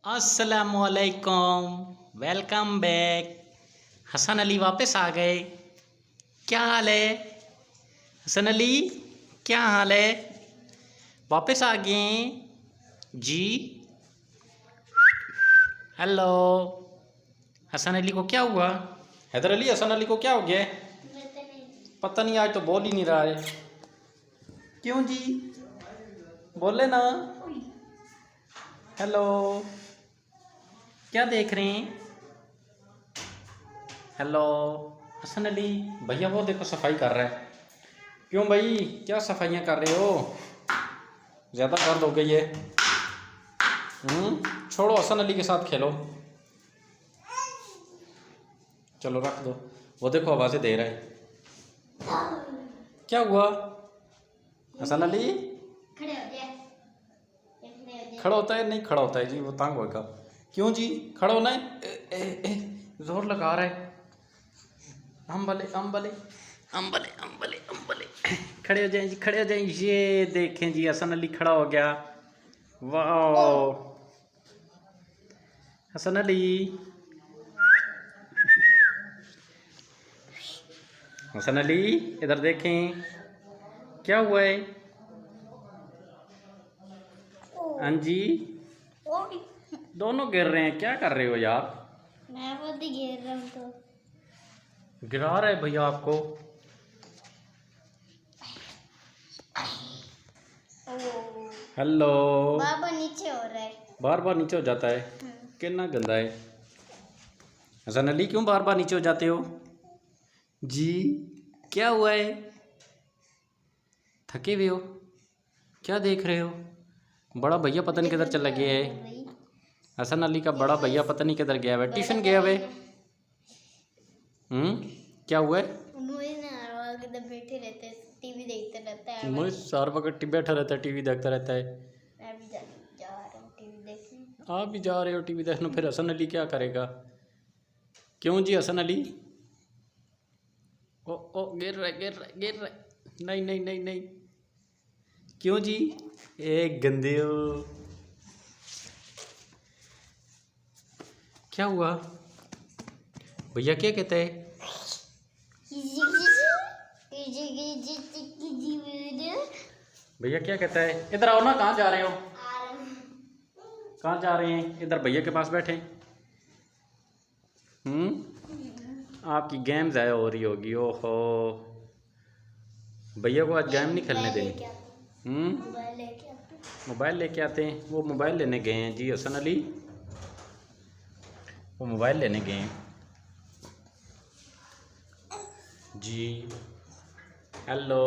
अस्सलामुअलैकुम। Welcome back. Hasan Ali वापस आ गए। क्या हाल है हसन अली? क्या हाल है? वापस आ गए जी। हेलो। हसन अली को क्या हुआ? हैदर अली, हसन अली को क्या हो गया? पता नहीं, आज तो बोल ही नहीं रहा है। क्यों जी? बोले ना। हेलो। क्या देख रहे हैं? हेलो हसन अली। भैया वो देखो सफाई कर रहा है। क्यों भाई, क्या सफाइयाँ कर रहे हो? ज़्यादा दर्द हो गई है। छोड़ो, हसन अली के साथ खेलो। चलो रख दो। वो देखो आवाज़ें दे रहा है। क्या हुआ हसन अली? खड़ा होता है? नहीं खड़ा होता है जी, वो तंग होगा। क्यों जी? खड़ा होना है? जोर लगा रहा है। अम्बले अम्बले अम्बले अम्बले अम्बले। खड़े हो जाएं जी, खड़े हो जाएं। ये देखें जी, हसन अली खड़ा हो गया। वाह हसन अली। हसन अली इधर देखें, क्या हुआ है? हाँ जी, दोनों गिर रहे हैं। क्या कर रहे हो यार? मैं खुद ही गिर रहा हूँ तो। गिरा रहा है भैया आपको? हेलो। बार बार नीचे हो रहा है। बार बार नीचे हो जाता है? कितना गंदा है। हसन अली, क्यों बार बार नीचे हो जाते हो जी? क्या हुआ है? थके हुए हो? क्या देख रहे हो? बड़ा भैया पता नहीं किधर चला गया है। हसन अली का बड़ा भैया पता नहीं किधर गया है। ट्यूशन गया हुआ है। क्या हुआ है? बैठे रहते टीवी देखते रहता है। मुझे सार वक्त बैठा रहता है, टीवी देखता रहता है। मैं भी जा रहा हूँ टीवी देखने। आप भी जा रहे हो टीवी देखने? फिर हसन अली क्या करेगा? क्यों जी हसन अली? ओ गिर रहा है, गिर रहा है, गिर रहा है। नहीं नहीं नहीं नहीं। क्यों जी? एक गंदे हो। क्या हुआ भैया? क्या कहते हैं भैया? क्या कहता है? इधर आओ ना। कहाँ जा रहे हो? कहाँ जा रहे हैं? इधर भैया के पास बैठे। आपकी गेम ज़ाया हो रही होगी। ओहो, भैया को आज गेम नहीं खेलने देनी। मोबाइल लेके आते हैं। वो मोबाइल लेने गए हैं जी हसन अली। वो मोबाइल लेने गए हैं जी। हेलो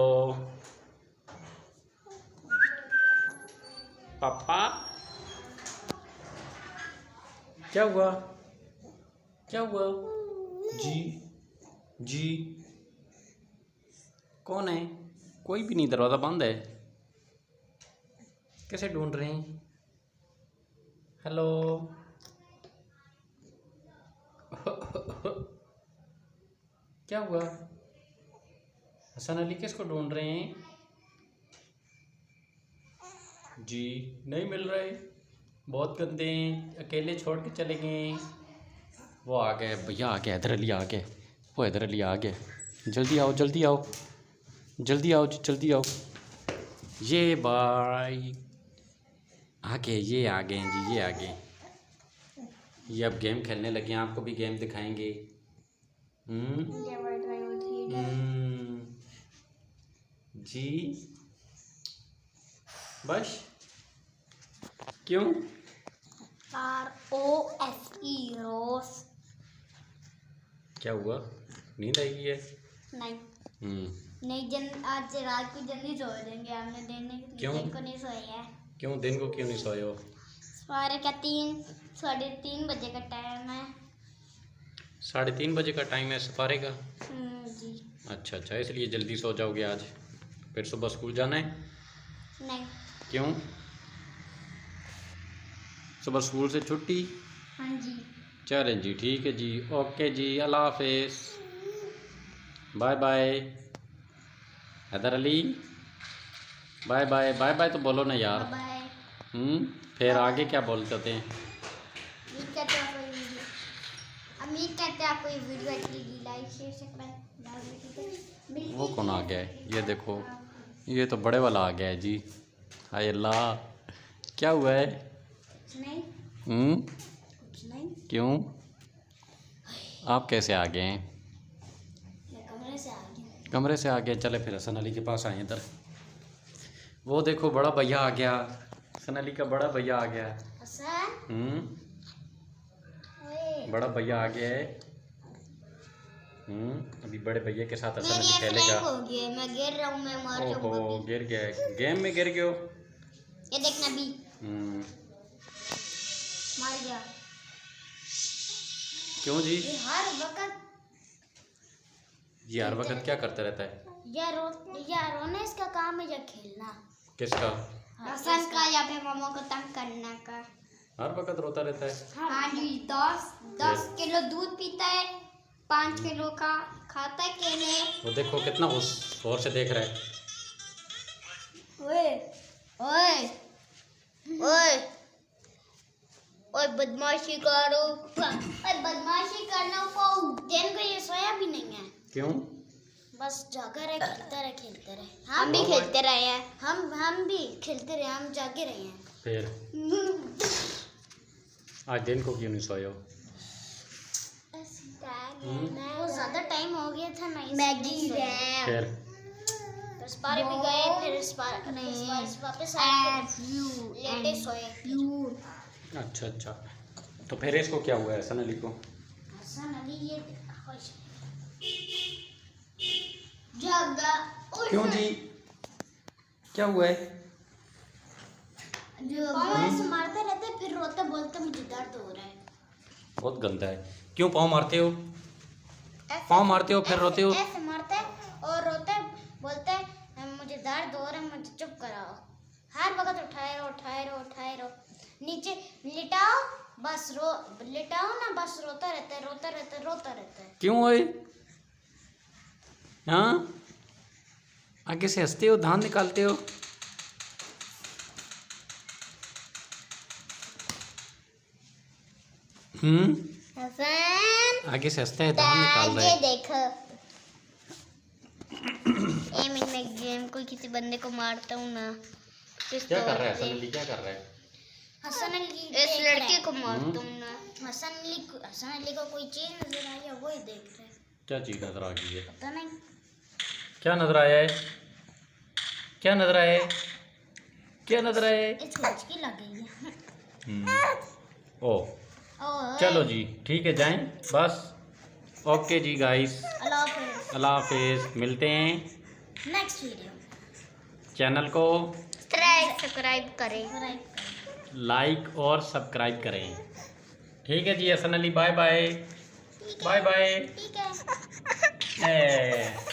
पापा। क्या हुआ? क्या हुआ जी? जी कौन है? कोई भी नहीं, दरवाज़ा बंद है। कैसे ढूंढ रहे हैं? हेलो। क्या हुआ हसन अली? किसको ढूंढ रहे हैं जी? नहीं मिल रहे, बहुत गंदे हैं। अकेले छोड़ के चले गए। वो आ गए भैया, आ गए। हैदर अली आ गए। वो हैदर अली आ गए। जल्दी आओ, जल्दी आओ, जल्दी आओ जी, जल्दी आओ। ये भाई आ गए, ये आ गए जी, ये आ गए। ये अब गेम खेलने लगे हैं। आपको भी गेम दिखाएंगे। जी बस। क्यों? ROSE रोस। क्या हुआ? नींद आई है? नहीं नहीं, आज रात को जल्दी सो जाएंगे। हमने दिन को नहीं सोया है। क्यों दिन को क्यों नहीं सोए हो? साढ़े 3 बजे का टाइम है। 3:30 बजे का टाइम है सफारे का? जी। अच्छा अच्छा, इसलिए जल्दी सो जाओगे आज। फिर सुबह स्कूल जाना है? नहीं। क्यों? सुबह स्कूल से छुट्टी? हाँ जी। चलें जी, ठीक है जी, ओके जी, अल्लाह हाफिज़, bye bye. Haider Ali, bye bye. Bye bye तो बोलो ना यार। बाय। फिर आगे क्या बोलते होते हैं? उम्मीद करते हैं आपको ये वीडियो उम्मीद करते हैं आपको ये वीडियो अच्छी लगी। Like share subscribe. वो कौन आ गया है? ये देखो, ये तो बड़े वाला आ गया है जी। हाय अल्लाह, क्या हुआ है? कुछ नहीं, कुछ नहीं। क्यों? आप कैसे आ गए हैं? मैं कमरे से आ गई। कमरे से आ गए। चले फिर हसन अली के पास आए इधर। वो देखो बड़ा भैया आ गया, हसन अली का बड़ा भैया आ गया। हसन, ओए, बड़ा भैया आ गया है। अभी बड़े भैया के साथ हसन मेरी अली खेलेगा। हो गया, मैं गिर रहा हूँ, मैं मर ओहो, जाऊंगा। गिर गया है। गेम में गिर गए हो? ये देखना भी मर गया। क्यों जी? ये हर वक्त जी हर वक्त क्या करते रहता है? या रोना इसका काम है या खेलना? किसका? हसन का या फिर मामा को तंग करने का। हर वक्त रोता रहता है। हाँ जी, 10 किलो दूध पीता है, 5 किलो का खाता है केले। वो देखो कितना गौर से देख रहा है। ओए ओए ओए ओए, बदमाशी करो, ओए बदमाशी करना पाओ। दिन को ये सोया भी नहीं है। क्यों? बस जागा रहे, खेलते रहे। हम भी खेलते रहे हैं, हम भी खेलते रहे, हम जागे रहे हैं। फिर आज दिन को क्यों नहीं सोए हो? वो ज्यादा टाइम हो गया था ना, मैगी फिर इस बार भी गए, फिर इस बार वापस आए, लेटे सोए। अच्छा। तो फिर इसको क्या हुआ है हसन अली को? हसन अली ये जागा। क्यों जी? क्या हुआ है? पाँव से मारते रहते, फिर रोते बोलते मुझे दर्द हो रहा है। बहुत गंदा है। क्यों पाँव मारते हो? पाँव मारते हो फिर रोते हो? ऐसे मारते और रोते बोलते मुझे दर्द हो रहा है, मुझे चुप कराओ। हर वक्त उठाए रहो, नीचे लिटाओ, बस लिटाओ ना, बस रोता रहता है। क्यों है? हाँ, आगे से हंसते हो, धान निकालते हो। हसन, आगे से हंसते हैं, धान निकाल रहे हैं। देखो, मैं गेम कोई किसी बंदे को मारता हूँ ना। क्या कर रहा है हसन अली? क्या कर रहा है? हसन अली इस लड़के को मारता हूँ ना। हसन अली को कोई चीज नजर आई है, वो ही देख रहे हैं। क्या चीज नजर आ गई है? पता नहीं क्या नजर आया है? क्या नजर आया है? क्या नजर आया है? इसको हिचकी लग गई है। ओ चलो जी, ठीक है, जाएं बस। ओके जी गाइस, अल्लाह हाफिज़। मिलते हैं नेक्स्ट वीडियो। चैनल को सब्सक्राइब करें, लाइक और सब्सक्राइब करें। ठीक है जी Hasan Ali, bye bye. Bye bye. ठीक है।